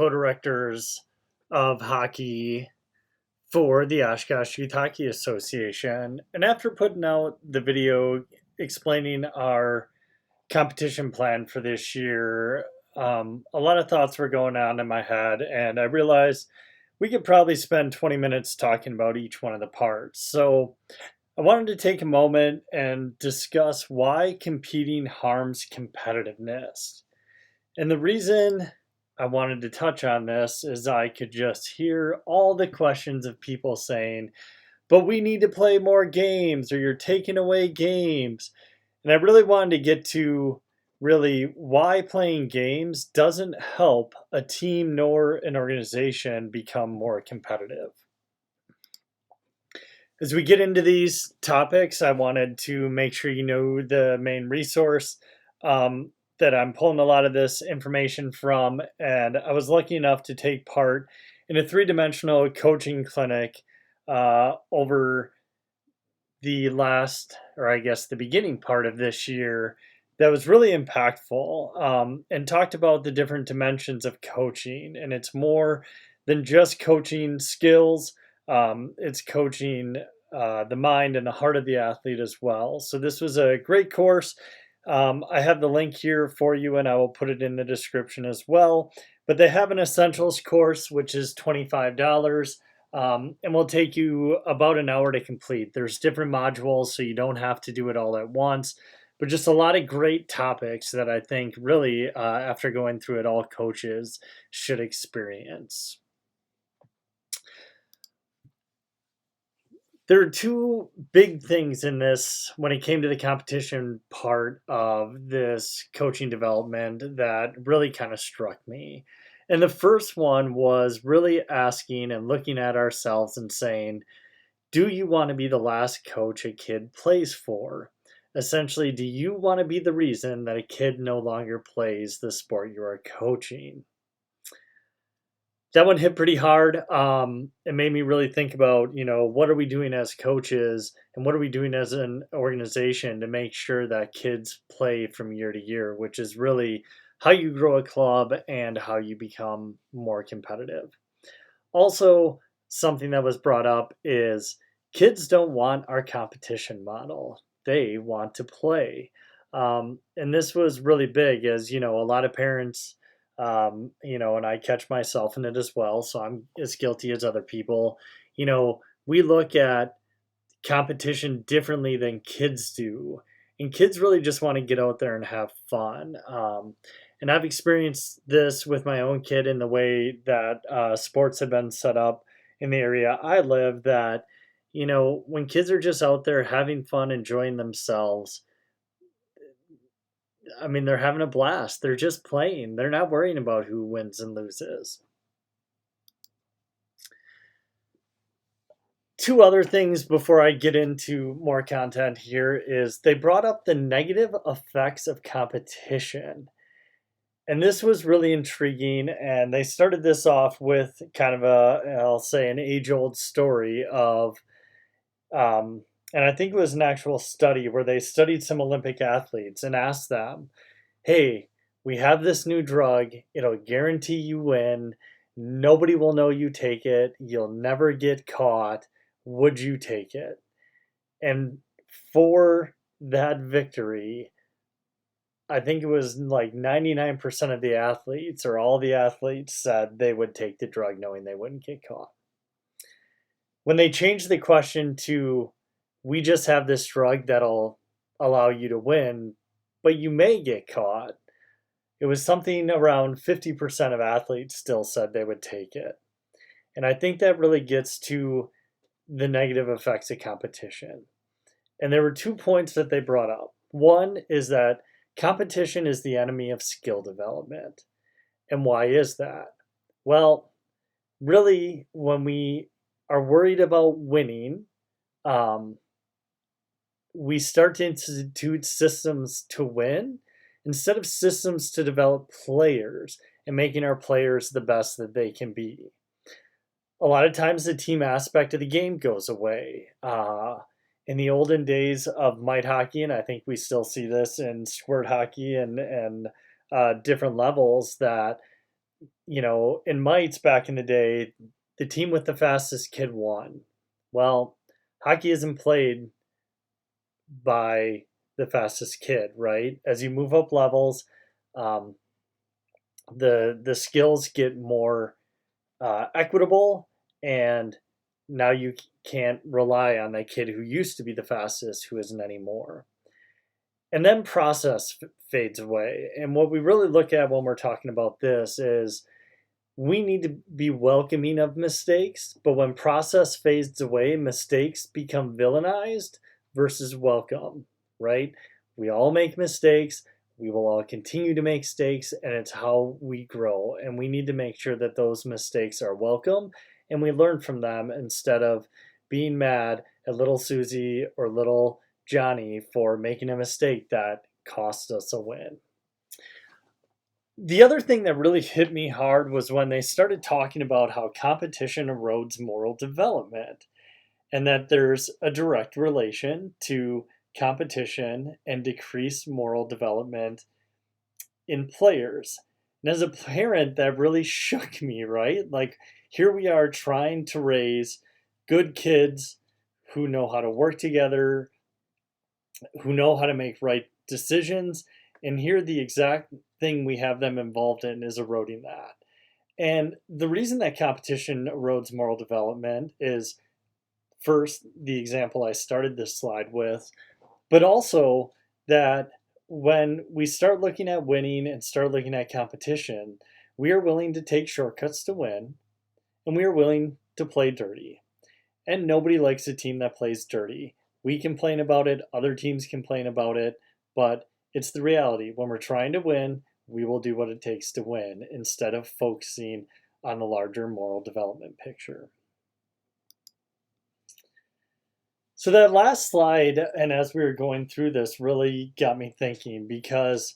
co-directors of hockey for the Oshkosh Youth Hockey Association. And after putting out the video explaining our competition plan for this year, a lot of thoughts were going on in my head, and I realized we could probably spend 20 minutes talking about each one of the parts. So I wanted to take a moment and discuss why competing harms competitiveness. And the reason I wanted to touch on this is I could just hear all the questions of people saying, but we need to play more games, or you're taking away games. And I really wanted to get to really why playing games doesn't help a team nor an organization become more competitive. As we get into these topics, I wanted to make sure you know the main resource that I'm pulling a lot of this information from. And I was lucky enough to take part in a three-dimensional coaching clinic over the last, or I guess the beginning part of this year, that was really impactful and talked about the different dimensions of coaching. And it's more than just coaching skills, it's coaching the mind and the heart of the athlete as well. So this was a great course. I have the link here for you, and I will put it in the description as well. But they have an essentials course, which is $25. And will take you about an hour to complete. There's different modules, so you don't have to do it all at once, but just a lot of great topics that I think really, after going through it, all coaches should experience. There are two big things in this when it came to the competition part of this coaching development that really kind of struck me. And the first one was really asking and looking at ourselves and saying, do you want to be the last coach a kid plays for? Essentially, do you want to be the reason that a kid no longer plays the sport you are coaching? That one hit pretty hard. It made me really think about, what are we doing as coaches and what are we doing as an organization to make sure that kids play from year to year, which is really how you grow a club and how you become more competitive. Also, something that was brought up is kids don't want our competition model. They want to play. And this was really big as, a lot of parents, and I catch myself in it as well. So I'm as guilty as other people. We look at competition differently than kids do. And kids really just want to get out there and have fun. And I've experienced this with my own kid in the way that sports have been set up in the area I live, that, when kids are just out there having fun, enjoying themselves, I mean, they're having a blast. They're just playing. They're not worrying about who wins and loses. Two other things before I get into more content here is they brought up the negative effects of competition. And this was really intriguing. And they started this off with kind of I'll say, an age-old story of, and I think it was an actual study where they studied some Olympic athletes and asked them, hey, we have this new drug. It'll guarantee you win. Nobody will know you take it. You'll never get caught. Would you take it? And for that victory, I think it was like 99% of the athletes, or all the athletes, said they would take the drug knowing they wouldn't get caught. When they changed the question to, we just have this drug that'll allow you to win, but you may get caught, it was something around 50% of athletes still said they would take it. And I think that really gets to the negative effects of competition. And there were 2 points that they brought up. One is that competition is the enemy of skill development. And why is that? Well, really, when we are worried about winning, we start to institute systems to win instead of systems to develop players and making our players the best that they can be. A lot of times the team aspect of the game goes away. In the olden days of mite hockey, and I think we still see this in squirt hockey and different levels, that in mites back in the day, the team with the fastest kid won. Well, hockey isn't played by the fastest kid, right? As you move up levels, um, the skills get more equitable, and now you can't rely on that kid who used to be the fastest who isn't anymore. And then process fades away. And what we really look at when we're talking about this is we need to be welcoming of mistakes, but when process fades away, mistakes become villainized versus welcome, right? We all make mistakes. We will all continue to make mistakes, and it's how we grow. And we need to make sure that those mistakes are welcome and we learn from them instead of being mad at little Susie or little Johnny for making a mistake that cost us a win. The other thing that really hit me hard was when they started talking about how competition erodes moral development and that there's a direct relation to competition and decreased moral development in players. And as a parent, that really shook me, right? Like, here we are trying to raise good kids who know how to work together, who know how to make right decisions, and here the exact thing we have them involved in is eroding that. And the reason that competition erodes moral development is first the example I started this slide with, but also that when we start looking at winning and start looking at competition, we are willing to take shortcuts to win, and we are willing to play dirty. And nobody likes a team that plays dirty. We complain about it, other teams complain about it, but it's the reality. When we're trying to win, we will do what it takes to win instead of focusing on the larger moral development picture. So that last slide, and as we were going through this, really got me thinking because,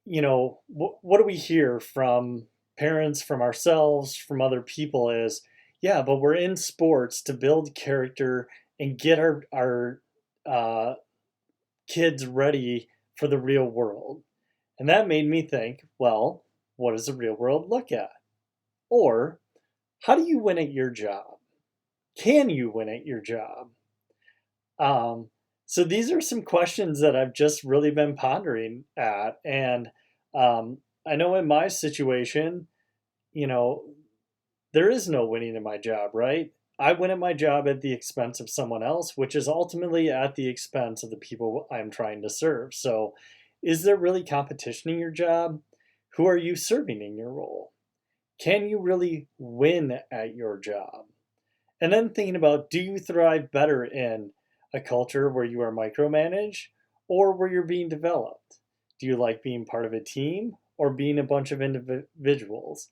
what do we hear from parents, from ourselves, from other people is, yeah, but we're in sports to build character and get our uh, kids ready for the real world. And that made me think, well, what does the real world look at? Or how do you win at your job? Can you win at your job? Um, so these are some questions that I've just really been pondering at. And I know in my situation, you know, there is no winning in my job, right? I win at my job at the expense of someone else, which is ultimately at the expense of the people I'm trying to serve. So, is there really competition in your job? Who are you serving in your role? Can you really win at your job? And then thinking about, do you thrive better in a culture where you are micromanaged or where you're being developed? Do you like being part of a team or being a bunch of individuals?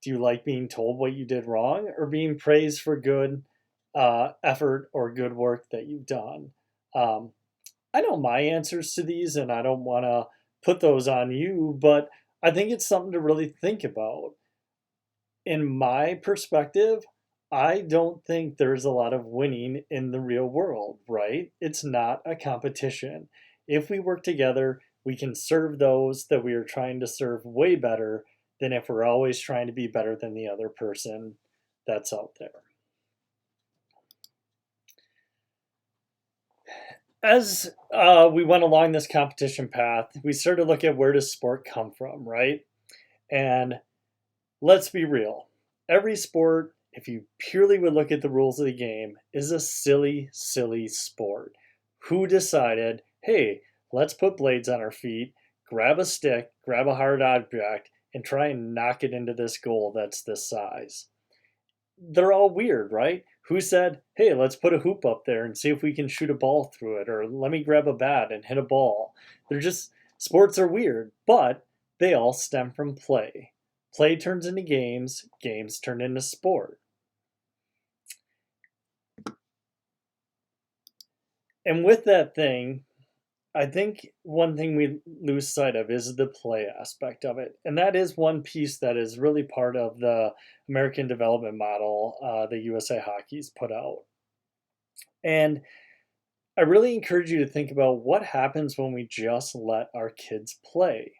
Do you like being told what you did wrong or being praised for good effort or good work that you've done? Um, I know my answers to these, and I don't want to put those on you, but I think it's something to really think about. In my perspective, I don't think there's a lot of winning in the real world, right? It's not a competition. If we work together, we can serve those that we are trying to serve way better than if we're always trying to be better than the other person that's out there. As we went along this competition path, we started to look at where does sport come from, right? And let's be real. Every sport, if you purely would look at the rules of the game, is a silly, silly sport. Who decided, hey, let's put blades on our feet, grab a stick, grab a hard object, and try and knock it into this goal that's this size? They're all weird, right? Who said, hey, let's put a hoop up there and see if we can shoot a ball through it, or let me grab a bat and hit a ball? They're just, sports are weird, but they all stem from play. Play turns into games, games turn into sport. And with that thing, I think one thing we lose sight of is the play aspect of it. And that is one piece that is really part of the American development model that USA Hockey's put out. And I really encourage you to think about what happens when we just let our kids play.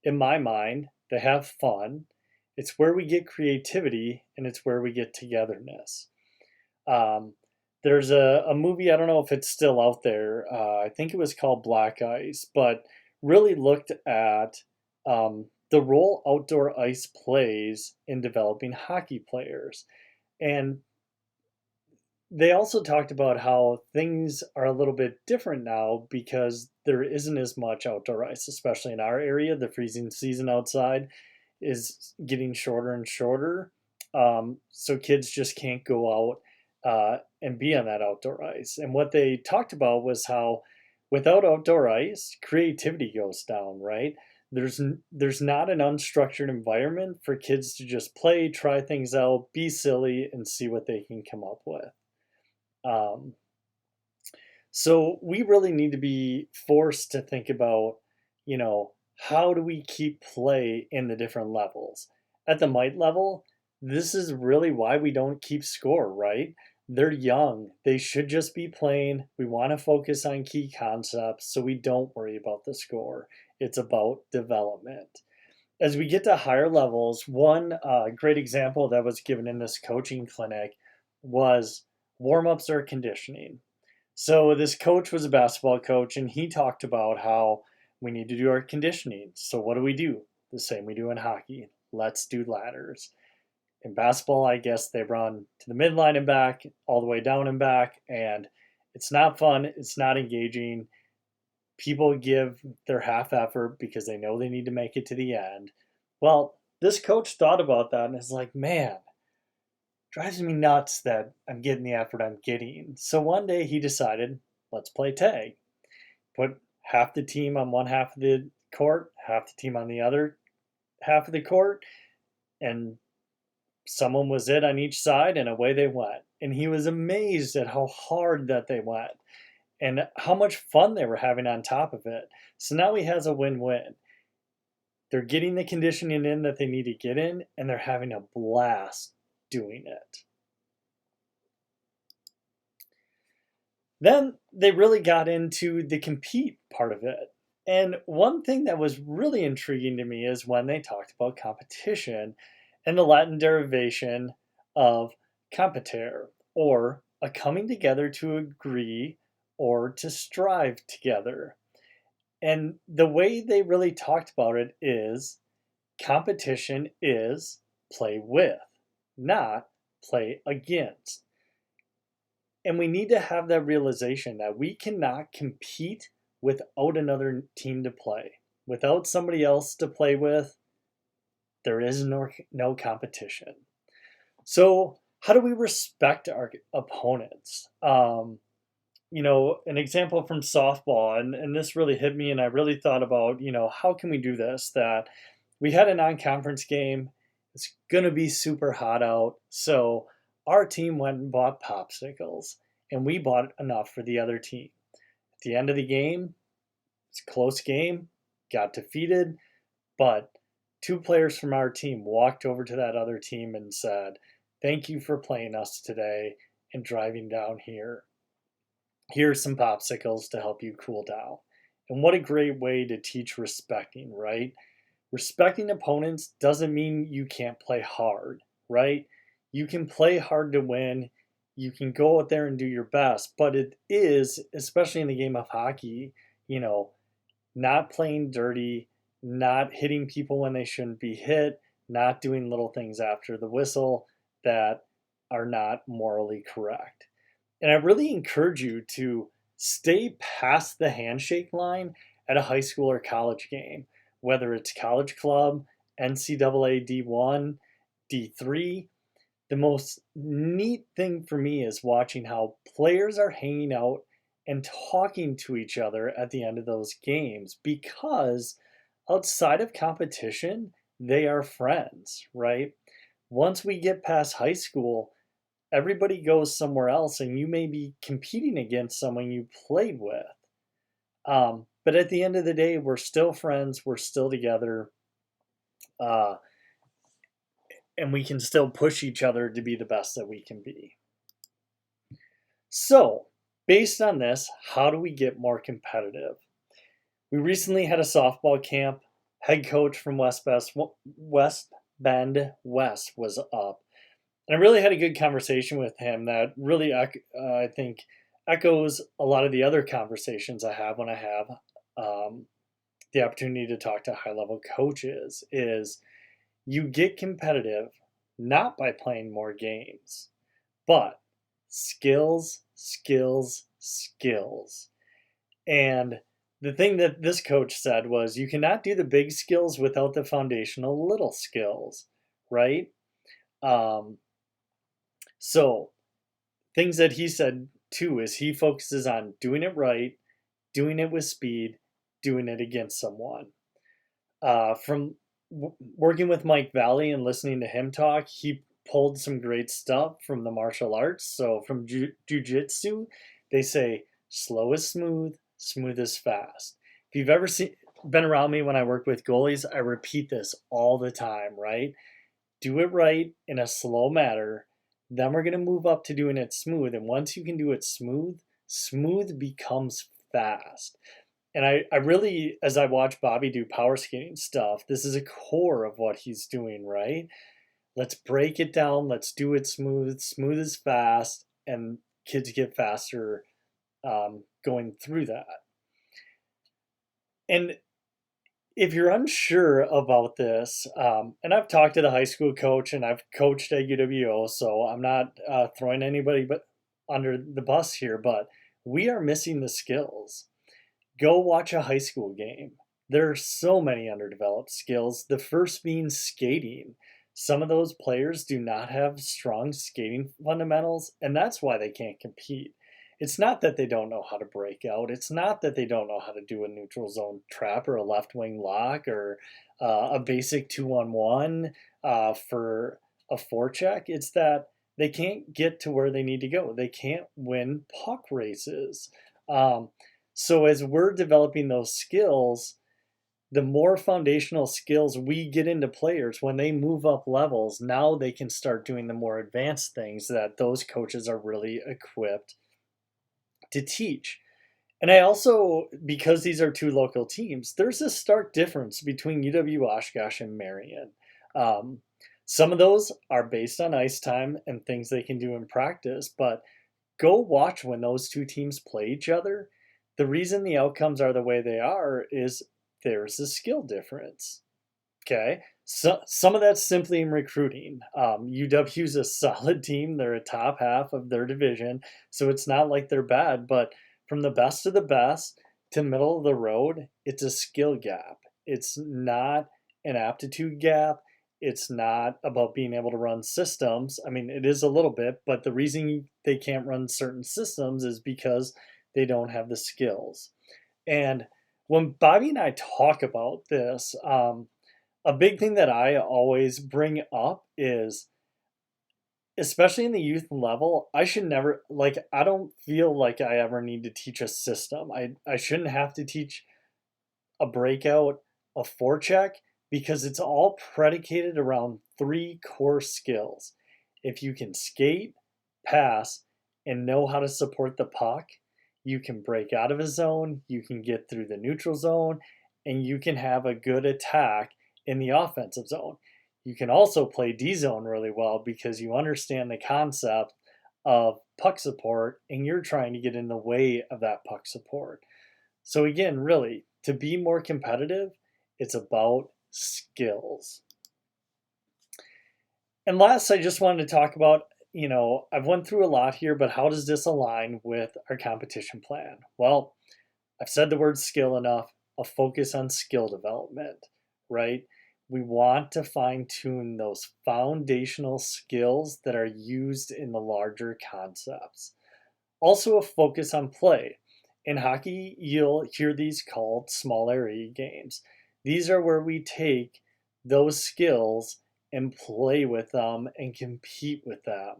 In my mind, they have fun It's where we get creativity, and it's where we get togetherness. Um, there's a movie, I don't know if it's still out there. I think it was called Black Ice, but really looked at the role outdoor ice plays in developing hockey players. And they also talked about how things are a little bit different now because there isn't as much outdoor ice, especially in our area. The freezing season outside is getting shorter and shorter. So kids just can't go out and be on that outdoor ice. And what they talked about was how without outdoor ice, creativity goes down, right? There's not an unstructured environment for kids to just play, try things out, be silly, and see what they can come up with. Um, so we really need to be forced to think about, how do we keep play in the different levels? At the might level, this is really why we don't keep score, right? They're young. They should just be playing. We want to focus on key concepts so we don't worry about the score. It's about development. As we get to higher levels, one great example that was given in this coaching clinic was warm ups or conditioning. So, this coach was a basketball coach, and he talked about how we need to do our conditioning. So, what do we do? The same we do in hockey. Let's do ladders. In basketball, I guess they run to the midline and back, all the way down and back, and it's not fun. It's not engaging. People give their half effort because they know they need to make it to the end. Well, this coach thought about that and is like, man, drives me nuts that I'm getting the effort I'm getting. So one day he decided, let's play tag. Put half the team on one half of the court, half the team on the other half of the court, and someone was it on each side, and away they went. And he was amazed at how hard that they went and how much fun they were having on top of it. So now he has a win-win. They're getting the conditioning in that they need to get in, and they're having a blast doing it. Then they really got into the compete part of it. And one thing that was really intriguing to me is when they talked about competition and the Latin derivation of competare, or a coming together to agree or to strive together. And the way they really talked about it is competition is play with, not play against. And we need to have that realization that we cannot compete without another team to play. Without somebody else to play with, there is no competition. So, how do we respect our opponents? An example from softball, and this really hit me, and I really thought about, how can we do this? That we had a non-conference game. It's going to be super hot out. So our team went and bought popsicles, and we bought enough for the other team. At the end of the game, it's a close game, got defeated, but two players from our team walked over to that other team and said, "Thank you for playing us today and driving down here. Here's some popsicles to help you cool down." And what a great way to teach respecting, right? Respecting opponents doesn't mean you can't play hard, right? You can play hard to win. You can go out there and do your best, but it is, especially in the game of hockey, not playing dirty, not hitting people when they shouldn't be hit, not doing little things after the whistle that are not morally correct. And I really encourage you to stay past the handshake line at a high school or college game, whether it's college club, NCAA D1, D3. The most neat thing for me is watching how players are hanging out and talking to each other at the end of those games because outside of competition, they are friends, right? Once we get past high school, everybody goes somewhere else and you may be competing against someone you played with. But at the end of the day, we're still friends, we're still together, uh, and we can still push each other to be the best that we can be. So, based on this, how do we get more competitive? We recently had a softball camp. Head coach from West Bend West was up. And I really had a good conversation with him that really, I think, echoes a lot of the other conversations I have when I have um, the opportunity to talk to high level coaches. Is you get competitive not by playing more games, but skills, skills, skills. And the thing that this coach said was you cannot do the big skills without the foundational little skills, right? Um, so things that he said too is he focuses on doing it right, doing it with speed, doing it against someone. From working with Mike Valley and listening to him talk, he pulled some great stuff from the martial arts. So from jujitsu, they say slow is smooth, smooth is fast. If you've ever been around me when I work with goalies, I repeat this all the time, right? Do it right in a slow manner. Then we're going to move up to doing it smooth. And once you can do it smooth, smooth becomes fast. And I really, as I watch Bobby do power skating stuff, this is a core of what he's doing, right? Let's break it down. Let's do it smooth. Smooth is fast, and kids get faster going through that. And if you're unsure about this, and I've talked to the high school coach and I've coached at UWO, so I'm not throwing anybody but under the bus here, but we are missing the skills. Go watch a high school game. There are so many underdeveloped skills. The first being skating. Some of those players do not have strong skating fundamentals, and that's why they can't compete. It's not that they don't know how to break out. It's not that they don't know how to do a neutral zone trap or a left wing lock or a basic 2-on-1 for a forecheck. It's that they can't get to where they need to go. They can't win puck races. So as we're developing those skills, the more foundational skills we get into players when they move up levels, now they can start doing the more advanced things that those coaches are really equipped to teach. And I also, because these are two local teams, there's a stark difference between UW Oshkosh and Marion. Um, some of those are based on ice time and things they can do in practice, but go watch when those two teams play each other. The reason the outcomes are the way they are is there's a skill difference. Okay. So some of that's simply in recruiting. UW's a solid team. They're a top half of their division. So it's not like they're bad, but from the best of the best to middle of the road, it's a skill gap. It's not an aptitude gap. It's not about being able to run systems. I mean, it is a little bit, but the reason they can't run certain systems is because they don't have the skills. And when Bobby and I talk about this, a big thing that I always bring up is, especially in the youth level, I should never, like, I don't feel like I ever need to teach a system. I shouldn't have to teach a breakout, a forecheck, because it's all predicated around three core skills. If you can skate, pass, and know how to support the puck, you can break out of a zone, you can get through the neutral zone, and you can have a good attack in the offensive zone. You can also play D zone really well because you understand the concept of puck support and you're trying to get in the way of that puck support. So, again, really, to be more competitive, it's about skills. And last, I just wanted to talk about, I've went through a lot here, but how does this align with our competition plan? Well, I've said the word skill enough, a focus on skill development, right? We want to fine tune those foundational skills that are used in the larger concepts. Also, a focus on play. In hockey, you'll hear these called small area games. These are where we take those skills and play with them and compete with them.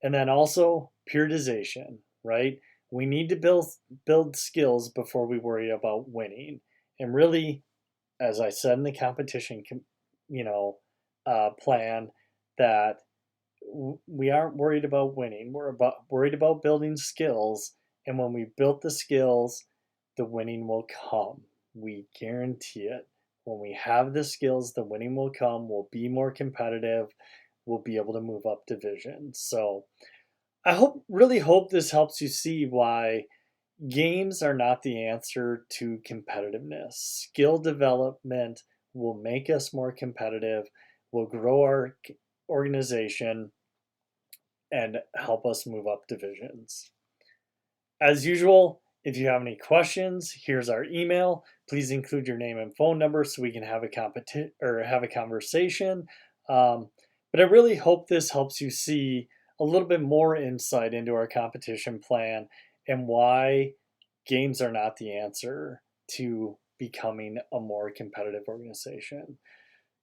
And then also periodization, right? We need to build skills before we worry about winning. And really, as I said in the competition, plan, that we aren't worried about winning. We're worried about building skills, and when we built the skills, the winning will come. We guarantee it. When we have the skills, the winning will come. We'll be more competitive. We'll be able to move up divisions. So really hope this helps you see why games are not the answer to competitiveness. Skill development will make us more competitive, will grow our organization, and help us move up divisions. As usual, if you have any questions, here's our email. Please include your name and phone number so we can have a conversation. Um, but I really hope this helps you see a little bit more insight into our competition plan and why games are not the answer to becoming a more competitive organization.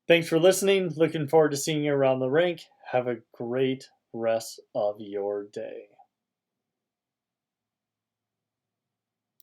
Thanks for listening. Looking forward to seeing you around the rink. Have a great rest of your day.